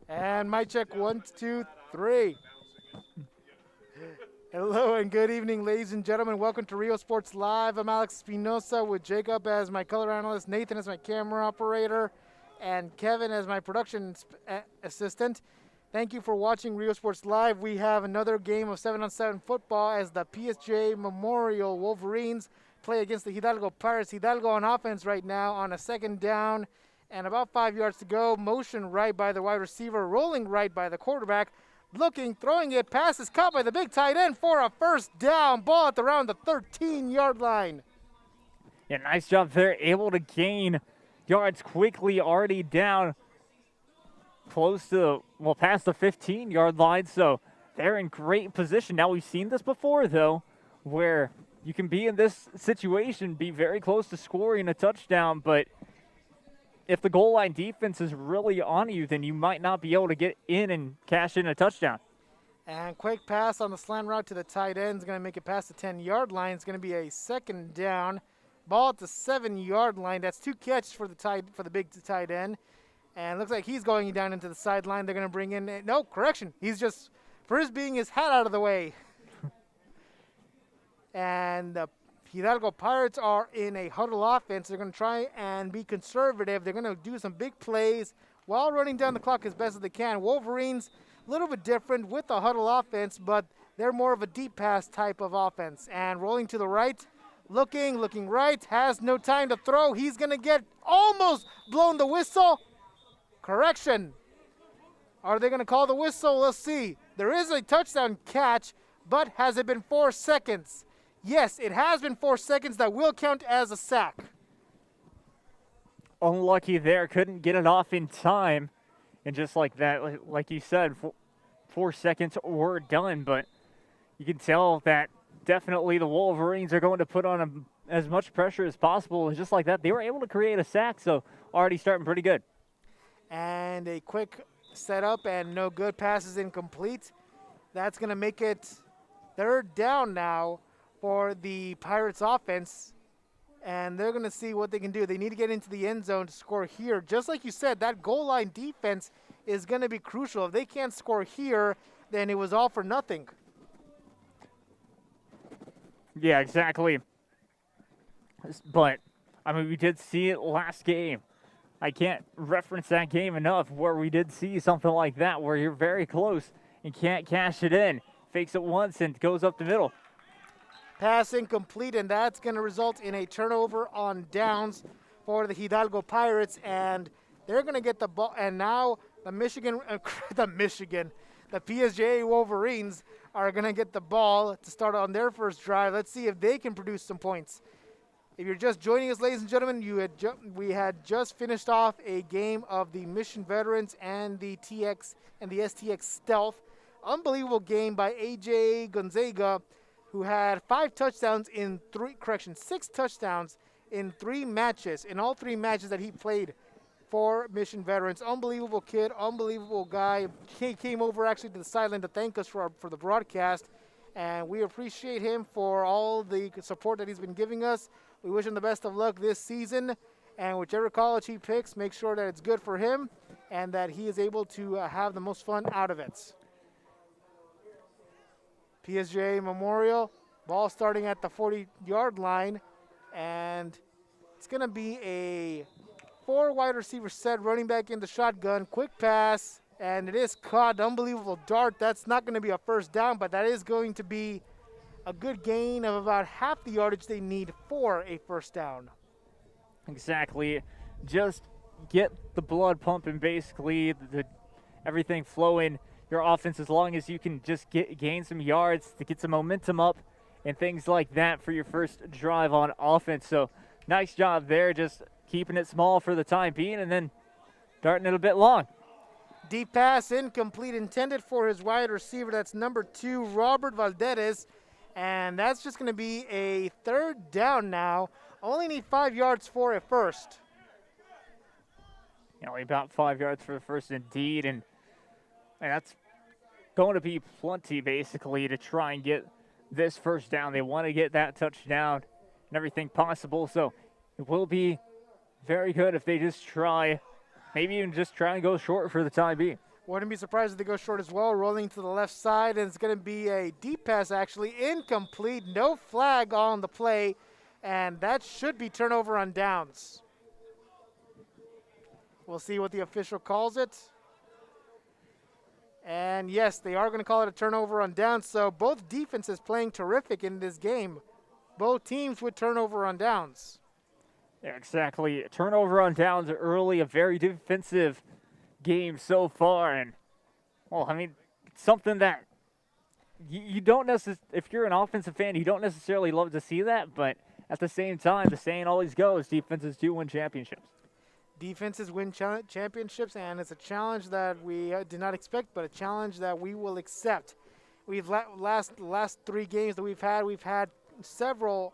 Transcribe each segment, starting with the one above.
And mic check, 1, 2, 3. Hello and good evening, ladies and gentlemen. Welcome to Rio Sports Live. I'm Alex Espinosa with Jacob as my color analyst, Nathan as my camera operator, and Kevin as my production assistant. Thank you for watching Rio Sports Live. We have another game of 7-on-7 football as the PSJ Memorial Wolverines play against the Hidaglo Pirates. Hidaglo on offense right now on a second down and about 5 yards to go. Motion right by the wide receiver, rolling right by the quarterback. Looking, throwing it, pass is caught by the big tight end for a first down. Ball at around the 13-yard line. Yeah, nice job there. Able to gain yards quickly, already down close to, well, past the 15-yard line. So they're in great position. Now, we've seen this before, though, where you can be in this situation, be very close to scoring a touchdown, but if the goal line defense is really on you, then you might not be able to get in and cash in a touchdown. And quick pass on the slant route to the tight end is going to make it past the 10-yard line. It's going to be a second down. Ball at the 7-yard line. That's 2 catches for the big tight end. And looks like he's going down into the sideline. They're going to bring in, no, correction. He's just frisbeeing his hat out of the way. And the Hidalgo Pirates are in a huddle offense. They're going to try and be conservative. They're going to do some big plays while running down the clock as best as they can. Wolverines, a little bit different with the huddle offense, but they're more of a deep pass type of offense. And rolling to the right, looking right, has no time to throw. He's going to get almost blown the whistle. Correction. Are they going to call the whistle? Let's see. There is a touchdown catch, but has it been 4 seconds? Yes, it has been 4 seconds. That will count as a sack. Unlucky there. Couldn't get it off in time. And just like that, like you said, 4 seconds were done. But you can tell that definitely the Wolverines are going to put on as much pressure as possible. And just like that, they were able to create a sack. So already starting pretty good. And a quick setup and no good. Passes incomplete. That's going to make it third down now for the Pirates offense, and they're going to see what they can do. They need to get into the end zone to score here. Just like you said, that goal line defense is going to be crucial. If they can't score here, then it was all for nothing. Yeah, exactly. But, I mean, we did see it last game. I can't reference that game enough where we did see something like that where you're very close and can't cash it in. Fakes it once and goes up the middle. Pass incomplete, and that's going to result in a turnover on downs for the Hidalgo Pirates, and they're going to get the ball. And now the PSJ Wolverines are going to get the ball to start on their first drive. Let's see if they can produce some points. If you're just joining us, ladies and gentlemen, we had just finished off a game of the Mission Veterans and the TX and the STX Stealth. Unbelievable game by AJ Gonzaga, who had 6 touchdowns in 3 matches, in all 3 matches that he played for Mission Veterans. Unbelievable kid, unbelievable guy. He came over actually to the sideline to thank us for the broadcast, and we appreciate him for all the support that he's been giving us. We wish him the best of luck this season, and whichever college he picks, make sure that it's good for him and that he is able to have the most fun out of it. PSJ Memorial, ball starting at the 40-yard line, and it's going to be a 4 wide receiver set, running back in the shotgun, quick pass, and it is caught. Unbelievable dart. That's not going to be a first down, but that is going to be a good gain of about half the yardage they need for a first down. Exactly. Just get the blood pumping, basically, everything flowing. Your offense, as long as you can just gain some yards to get some momentum up and things like that for your first drive on offense. So nice job there, just keeping it small for the time being and then darting it a bit long. Deep pass incomplete, intended for his wide receiver. That's number 2, Robert Valderes. And that's just going to be a third down now. Only need 5 yards for a first. Only about 5 yards for the first indeed. And that's going to be plenty, basically, to try and get this first down. They want to get that touchdown and everything possible. So it will be very good if they just try, maybe even just try and go short for the time being. Wouldn't be surprised if they go short as well, rolling to the left side, and it's going to be a deep pass, actually, incomplete, no flag on the play, and that should be turnover on downs. We'll see what the official calls it. And yes, they are going to call it a turnover on downs, so both defenses playing terrific in this game. Both teams with turnover on downs. Yeah, exactly. Turnover on downs early, a very defensive game so far. And, well, I mean, something that you don't necessarily, if you're an offensive fan, you don't necessarily love to see that. But at the same time, the saying always goes, defenses do win championships. Defenses win championships, and it's a challenge that we did not expect, but a challenge that we will accept. We've last 3 games that we've had several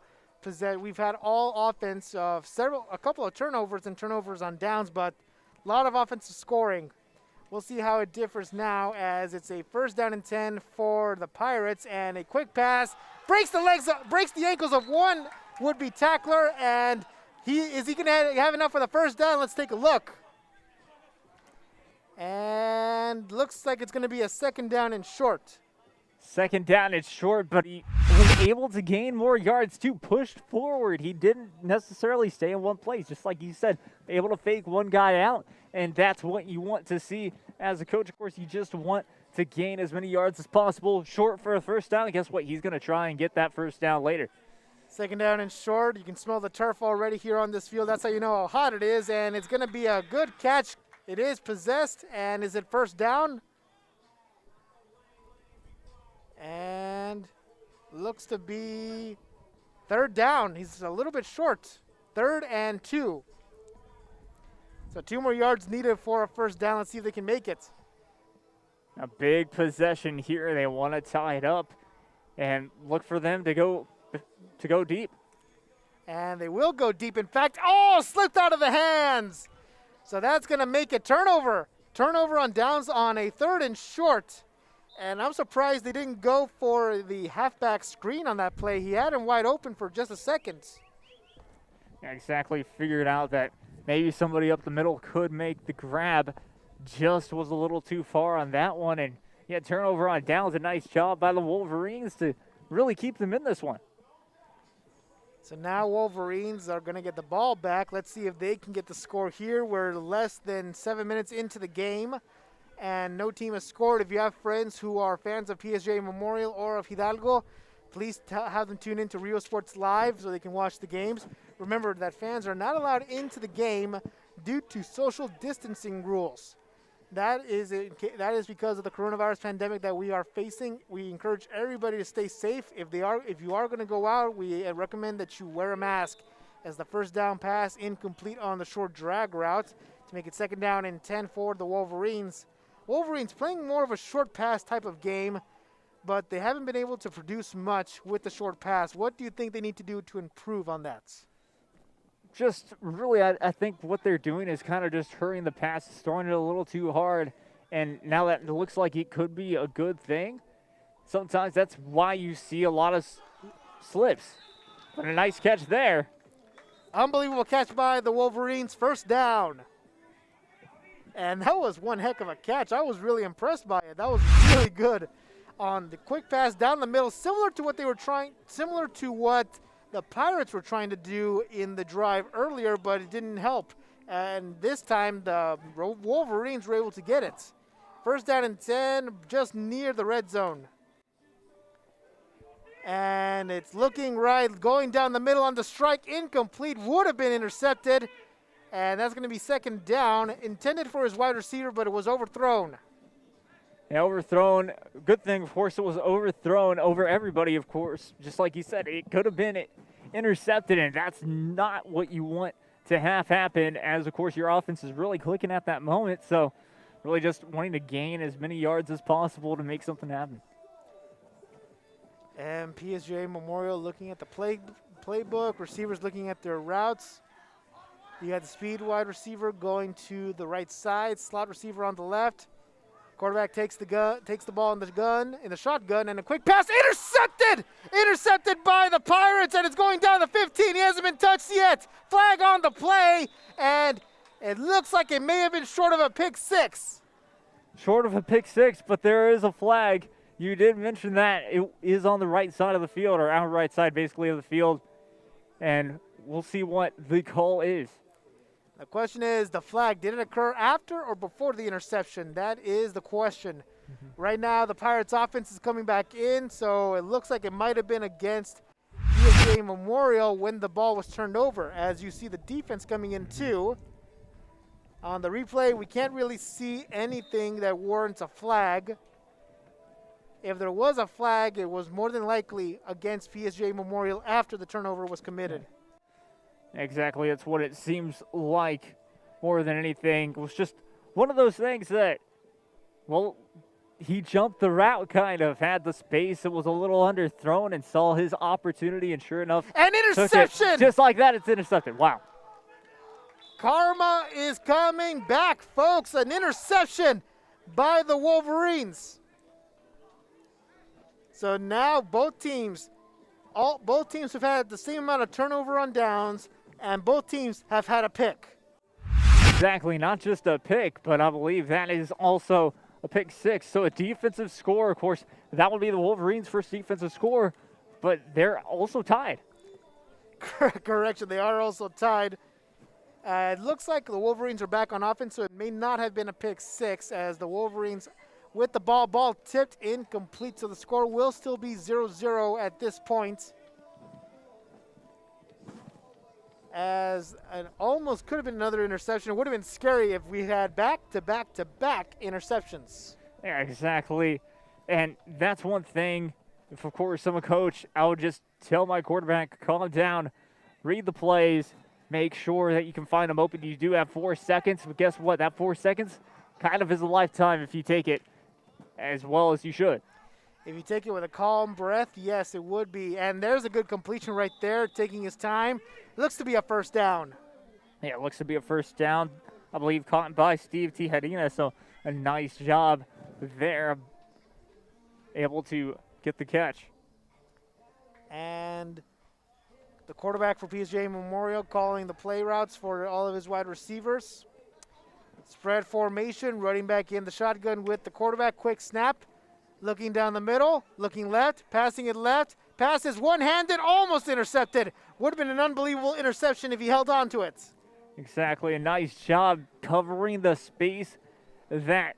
we've had all offense of a couple of turnovers and turnovers on downs, but a lot of offensive scoring. We'll see how it differs now, as it's a 1st down and 10 for the Pirates, and a quick pass breaks the ankles of one would-be tackler, and is he going to have enough for the 1st down? Let's take a look. And looks like it's going to be a 2nd down and short. 2nd down and short, but he was able to gain more yards too, pushed forward. He didn't necessarily stay in one place, just like you said, able to fake one guy out, and that's what you want to see as a coach. Of course, you just want to gain as many yards as possible. Short for a 1st down, and guess what? He's going to try and get that 1st down later. 2nd down and short. You can smell the turf already here on this field. That's how you know how hot it is, and it's going to be a good catch. It is possessed, and is it 1st down? And looks to be 3rd down. He's a little bit short. 3rd and 2. So 2 more yards needed for a 1st down. Let's see if they can make it. A big possession here. They want to tie it up and look for them to go deep. And they will go deep. In fact, slipped out of the hands. So that's going to make it turnover. Turnover on downs on a 3rd and short. And I'm surprised they didn't go for the halfback screen on that play. He had him wide open for just a second. Yeah, exactly. Figured out that maybe somebody up the middle could make the grab. Just was a little too far on that one. And yeah, turnover on downs. A nice job by the Wolverines to really keep them in this one. So now Wolverines are going to get the ball back. Let's see if they can get the score here. We're less than 7 minutes into the game, and no team has scored. If you have friends who are fans of PSJ Memorial or of Hidalgo, please have them tune into Rio Sports Live so they can watch the games. Remember that fans are not allowed into the game due to social distancing rules. That is because of the coronavirus pandemic that we are facing. We encourage everybody to stay safe. If you are going to go out, we recommend that you wear a mask, as the 1st down pass incomplete on the short drag route to make it 2nd down and 10 for the Wolverines. Wolverines playing more of a short pass type of game, but they haven't been able to produce much with the short pass. What do you think they need to do to improve on that? Just really, I think what they're doing is kind of just hurrying the pass, throwing it a little too hard, and now that it looks like it could be a good thing, sometimes that's why you see a lot of slips. But a nice catch there. Unbelievable catch by the Wolverines, 1st down. And that was one heck of a catch. I was really impressed by it. That was really good on the quick pass down the middle, similar to what the Pirates were trying to do in the drive earlier, but it didn't help. And this time, the Wolverines were able to get it. 1st down and 10, just near the red zone. And it's looking right, going down the middle on the strike, incomplete, would have been intercepted. And that's going to be 2nd down, intended for his wide receiver, but it was overthrown. Yeah, overthrown. Good thing, of course, it was overthrown over everybody, of course. Just like you said, it could have been intercepted, and that's not what you want to have happen, as, of course, your offense is really clicking at that moment. So really just wanting to gain as many yards as possible to make something happen. And PSJ Memorial looking at the playbook, receivers looking at their routes. You got the speed wide receiver going to the right side, slot receiver on the left. Quarterback takes the ball in the shotgun, and a quick pass, intercepted by the Pirates, and it's going down the 15. He hasn't been touched yet. Flag on the play, and it looks like it may have been short of a pick 6. short of a pick six, but there is a flag. You did mention that it is on the right side of the field, or our right side basically of the field, and we'll see what the call is. The question is, the flag, did it occur after or before the interception? That is the question. Right now, the Pirates offense is coming back in, so it looks like it might have been against PJSA Memorial when the ball was turned over. As you see the defense coming in too. On the replay, we can't really see anything that warrants a flag. If there was a flag, it was more than likely against PSJ Memorial after the turnover was committed. Exactly, it's what it seems like more than anything. It was just one of those things that, well, he jumped the route, kind of, had the space. It was a little underthrown and saw his opportunity, and sure enough, an interception! Just like that, it's intercepted. Wow. Karma is coming back, folks. An interception by the Wolverines. So now both teams have had the same amount of turnover on downs, and both teams have had a pick. Exactly, not just a pick, but I believe that is also a pick six. So a defensive score, of course, that would be the Wolverines' first defensive score, but they're also tied. Correction, they are also tied. It looks like the Wolverines are back on offense, so it may not have been a pick six, as the Wolverines with the ball tipped incomplete, so the score will still be 0-0 at this point. As an almost could have been another interception. It would have been scary if we had back-to-back-to-back interceptions. Yeah, exactly. And that's one thing. If, of course, I'm a coach, I would just tell my quarterback, calm down, read the plays, make sure that you can find them open. You do have 4 seconds, but guess what? That 4 seconds kind of is a lifetime if you take it as well as you should. If you take it with a calm breath, yes, it would be. And there's a good completion right there, taking his time. Looks to be a first down. Yeah, it looks to be a first down. I believe caught by Steve Tihadina, so a nice job there. Able to get the catch. And the quarterback for PSJ Memorial calling the play routes for all of his wide receivers. Spread formation, running back in the shotgun with the quarterback. Quick snap. Looking down the middle, looking left, passing it left. Pass is one-handed, almost intercepted. Would have been an unbelievable interception if he held on to it. Exactly, a nice job covering the space that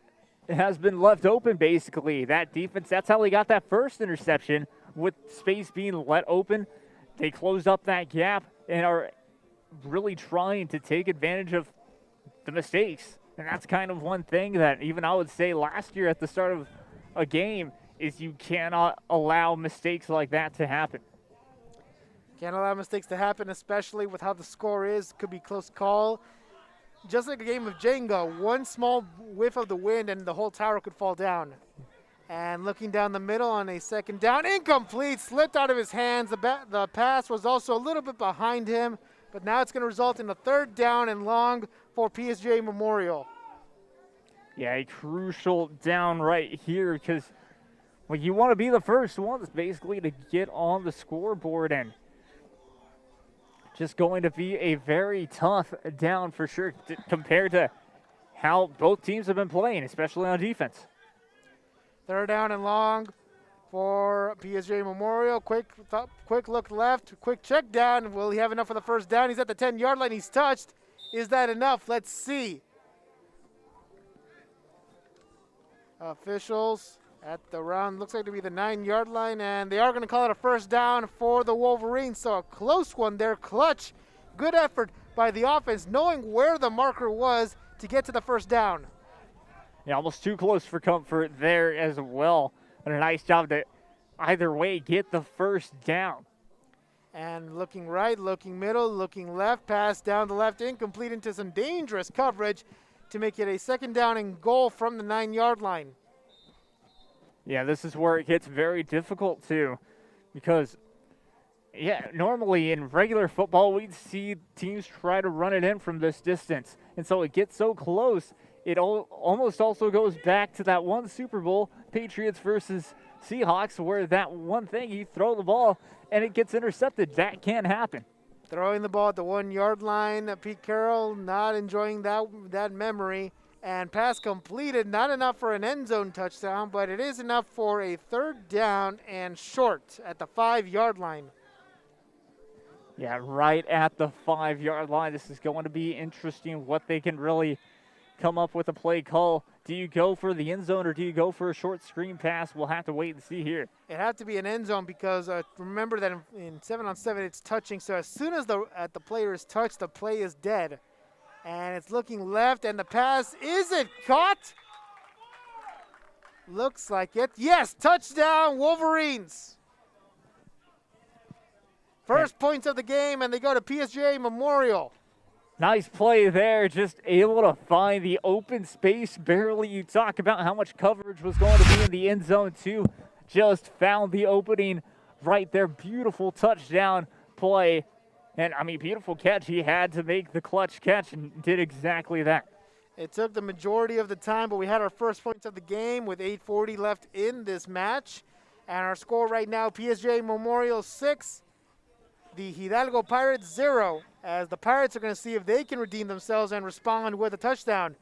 has been left open, basically. That defense, that's how they got that first interception, with space being let open. They closed up that gap and are really trying to take advantage of the mistakes. And that's kind of one thing that even I would say last year at the start of a game is you cannot allow mistakes like that to happen. Can't allow mistakes to happen, especially with how the score is. Could be close call. Just like a game of Jenga, one small whiff of the wind and the whole tower could fall down. And looking down the middle on a second down, incomplete, slipped out of his hands. The pass was also a little bit behind him, but now it's going to result in a third down and long for PSJ Memorial. Yeah, a crucial down right here, because well, you want to be the first ones basically to get on the scoreboard, and just going to be a very tough down for sure compared to how both teams have been playing, especially on defense. Third down and long for PSJ Memorial. Quick look left, quick check down. Will he have enough for the first down? He's at the 10-yard line. He's touched. Is that enough? Let's see. Officials at the round, looks like to be the 9-yard line, and they are going to call it a first down for the Wolverines. So a close one there, clutch. Good effort by the offense, knowing where the marker was to get to the first down. Yeah, almost too close for comfort there as well. And a nice job to either way get the first down. And looking right, looking middle, looking left, pass down the left, incomplete into some dangerous coverage to make it a second down and goal from the 9-yard line. Yeah, this is where it gets very difficult too, because yeah, normally in regular football we'd see teams try to run it in from this distance, and so it gets so close. It almost also goes back to that one Super Bowl, Patriots versus Seahawks, where that one thing, you throw the ball and it gets intercepted. That can't happen. Throwing the ball at the 1-yard line. Pete Carroll not enjoying that memory. And pass completed, not enough for an end zone touchdown, but it is enough for a 3rd down and short at the 5-yard line. Yeah, right at the 5-yard line. This is going to be interesting what they can really come up with a play call. Do you go for the end zone or do you go for a short screen pass? We'll have to wait and see here. It had to be an end zone because remember that in 7-on-7 it's touching. So as soon as the player is touched, the play is dead. And it's looking left, and the pass, is it caught? Looks like it. Yes, touchdown, Wolverines. First points of the game, and they go to PSJA Memorial. Nice play there, just able to find the open space barely. You talk about how much coverage was going to be in the end zone too. Just found the opening right there. Beautiful touchdown play. And, I mean, beautiful catch. He had to make the clutch catch and did exactly that. It took the majority of the time, but we had our first points of the game with 8:40 left in this match. And our score right now, PSJA Memorial 6, the Hidaglo Pirates 0, as the Pirates are going to see if they can redeem themselves and respond with a touchdown.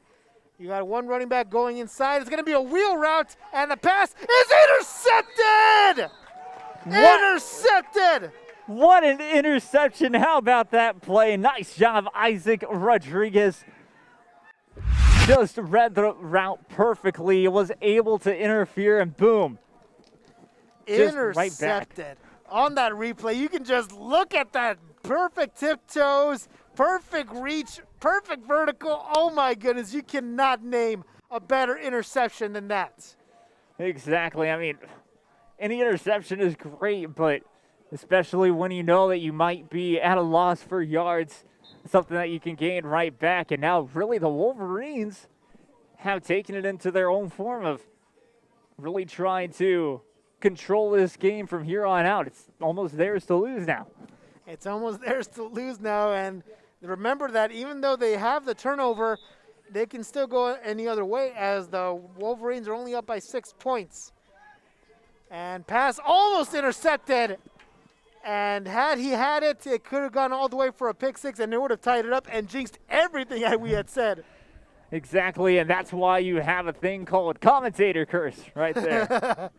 You got one running back going inside. It's going to be a wheel route, and the pass is intercepted! Intercepted! What an interception. How about that play? Nice job, Isaac Rodriguez. Just read the route perfectly. Was able to interfere, and boom. Intercepted. Right on that replay, you can just look at that perfect tiptoes, perfect reach, perfect vertical. Oh, my goodness. You cannot name a better interception than that. Exactly. I mean, any interception is great, but especially when you know that you might be at a loss for yards, something that you can gain right back. And now really the Wolverines have taken it into their own form of really trying to control this game from here on out. It's almost theirs to lose now. It's almost theirs to lose now. And remember that even though they have the turnover, they can still go any other way as the Wolverines are only up by 6 points. And pass almost intercepted. And had he had it, it could have gone all the way for a pick six, and it would have tied it up and jinxed everything that we had said. Exactly, and that's why you have a thing called commentator curse right there.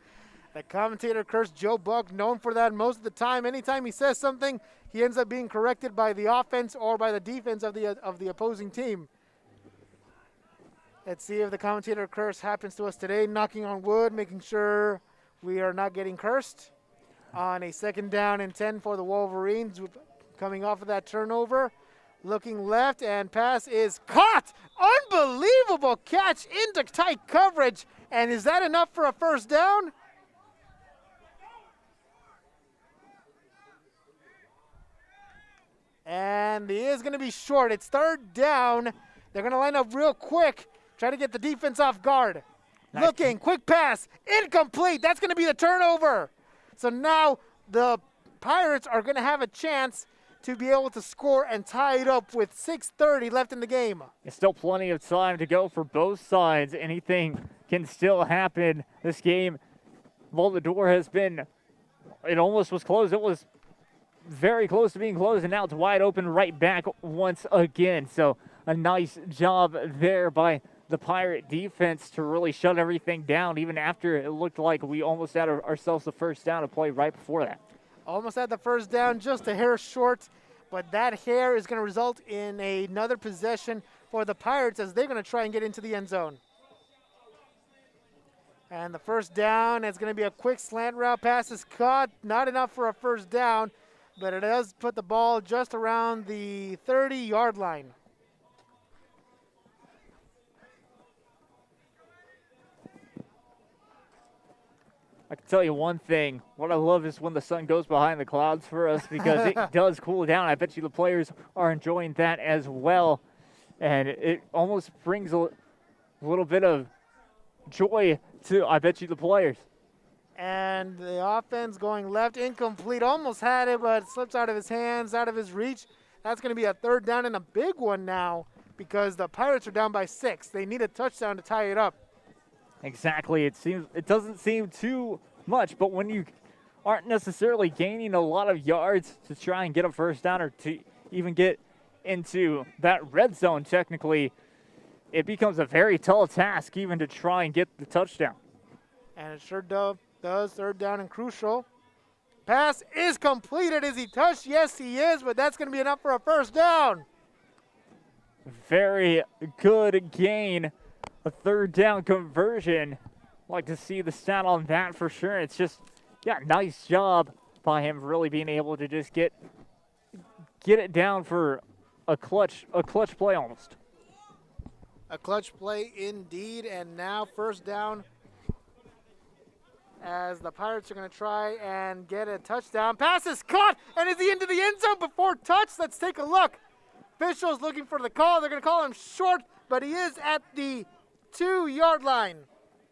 The commentator curse, Joe Buck, known for that most of the time. Anytime he says something, he ends up being corrected by the offense or by the defense of the opposing team. Let's see if the commentator curse happens to us today. Knocking on wood, making sure we are not getting cursed. On a 2nd down and 10 for the Wolverines, coming off of that turnover. Looking left, and pass is caught. Unbelievable catch into tight coverage. And is that enough for a 1st down? And he is going to be short. It's 3rd down. They're going to line up real quick, try to get the defense off guard. Nice. Looking, quick pass, incomplete. That's going to be the turnover. So now the Pirates are going to have a chance to be able to score and tie it up with 6:30 left in the game. There's still plenty of time to go for both sides. Anything can still happen. This game, well, the door has been, it almost was closed. It was very close to being closed, and now it's wide open right back once again. So a nice job there by the Pirate defense to really shut everything down, even after it looked like we almost had ourselves the 1st down to play right before that. Almost had the 1st down, just a hair short, but that hair is going to result in another possession for the Pirates as they're going to try and get into the end zone. And the 1st down is going to be a quick slant route. Pass is caught, not enough for a 1st down, but it does put the ball just around the 30-yard line. I can tell you one thing. What I love is when the sun goes behind the clouds for us, because it does cool down. I bet you the players are enjoying that as well. And it almost brings a little bit of joy to, I bet you, the players. And the offense going left, incomplete. Almost had it, but slips out of his hands, out of his reach. That's going to be a 3rd down and a big one now because the Pirates are down by 6. They need a touchdown to tie it up. Exactly. It doesn't seem too much, but when you aren't necessarily gaining a lot of yards to try and get a 1st down or to even get into that red zone, technically, it becomes a very tall task even to try and get the touchdown. And it sure does. Third down and crucial. Pass is completed. Is he touched? Yes, he is, but that's going to be enough for a first down. Very good gain. A third down conversion. Like to see the stat on that for sure. It's just, yeah, nice job by him really being able to just get it down for a clutch play almost. A clutch play indeed, and now first down as the Pirates are going to try and get a touchdown. Pass is caught, and is he into the end zone before touch? Let's take a look. Officials looking for the call. They're going to call him short, but he is at the 2-yard line.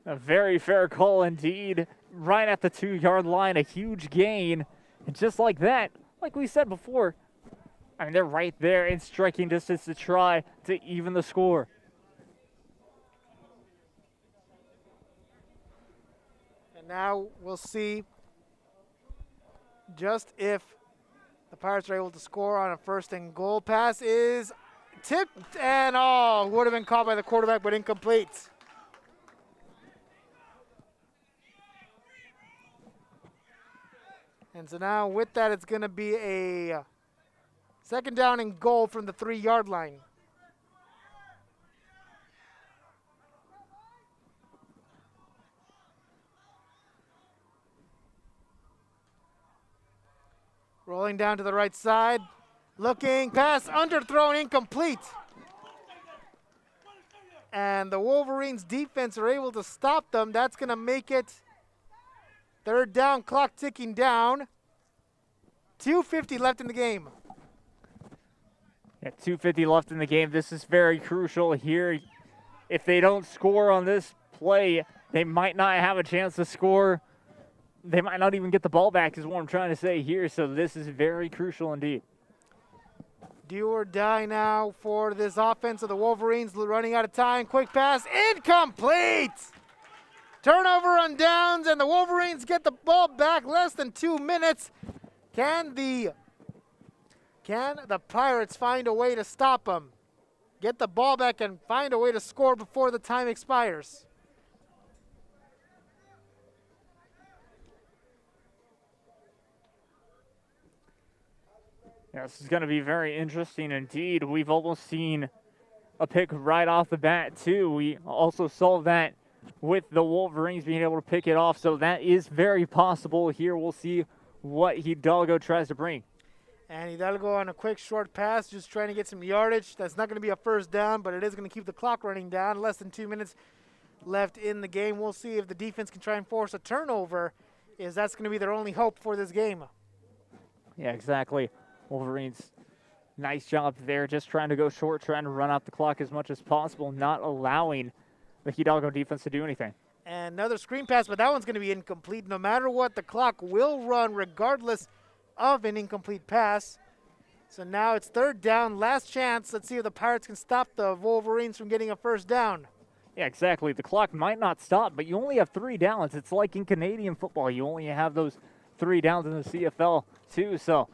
A very fair call indeed. Right at the 2-yard line, a huge gain. And just like that, like we said before, I mean, they're right there in striking distance to try to even the score. And now we'll see just if the Pirates are able to score on a first and goal. Pass is tipped and would have been caught by the quarterback, but incomplete. And so now with that, it's going to be a second down and goal from the 3-yard line. Rolling down to the right side. Looking, pass, underthrown, incomplete. And the Wolverines defense are able to stop them. That's going to make it third down, clock ticking down. 2:50 left in the game. Yeah, 2:50 left in the game. This is very crucial here. If they don't score on this play, they might not have a chance to score. They might not even get the ball back is what I'm trying to say here. So this is very crucial indeed. Do or die now for this offense of the Wolverines. Running out of time. Quick pass. Incomplete. Turnover on downs, and the Wolverines get the ball back less than 2 minutes. Can the Pirates find a way to stop them? Get the ball back and find a way to score before the time expires. Yeah, this is going to be very interesting indeed. We've almost seen a pick right off the bat, too. We also saw that with the Wolverines being able to pick it off, so that is very possible here. We'll see what Hidalgo tries to bring. And Hidalgo on a quick short pass, just trying to get some yardage. That's not going to be a first down, but it is going to keep the clock running down. Less than 2 minutes left in the game. We'll see if the defense can try and force a turnover, as that's going to be their only hope for this game. Yeah, exactly. Wolverines, nice job there, just trying to go short, trying to run out the clock as much as possible, not allowing the Hidalgo defense to do anything. And another screen pass, but that one's going to be incomplete. No matter what, the clock will run regardless of an incomplete pass. So now it's third down, last chance. Let's see if the Pirates can stop the Wolverines from getting a first down. Yeah, exactly. The clock might not stop, but you only have 3 downs. It's like in Canadian football. You only have those 3 downs in the CFL too. So,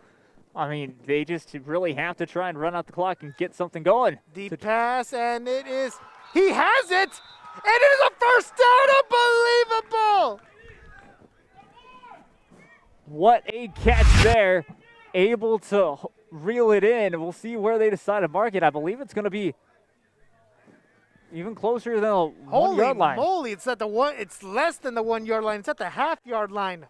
I mean, they just really have to try and run out the clock and get something going. Deep pass, and it is, he has it! And it is a first down, unbelievable! What a catch there. Able to reel it in. We'll see where they decide to mark it. I believe it's going to be even closer than the 1 yard line. Holy moly, it's less than the 1 yard line. It's at the half-yard line.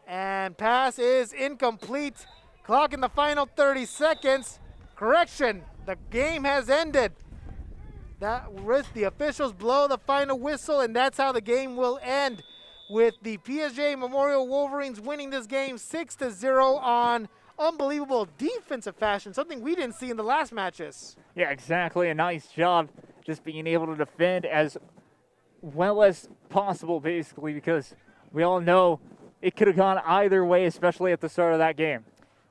And pass is incomplete. Clock in the final 30 seconds. Correction, the game has ended. The officials blow the final whistle, and that's how the game will end, with the PSJ Memorial Wolverines winning this game 6-0 on unbelievable defensive fashion, something we didn't see in the last matches. Yeah, exactly. A nice job just being able to defend as well as possible, basically, because we all know it could have gone either way, especially at the start of that game.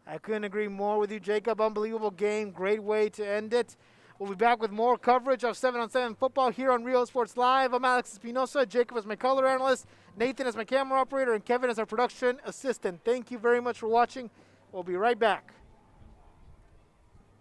I couldn't agree more with you, Jacob. Unbelievable game. Great way to end it. We'll be back with more coverage of 7-on-7 football here on Real Sports Live. I'm Alex Espinosa. Jacob is my color analyst. Nathan is my camera operator. And Kevin is our production assistant. Thank you very much for watching. We'll be right back.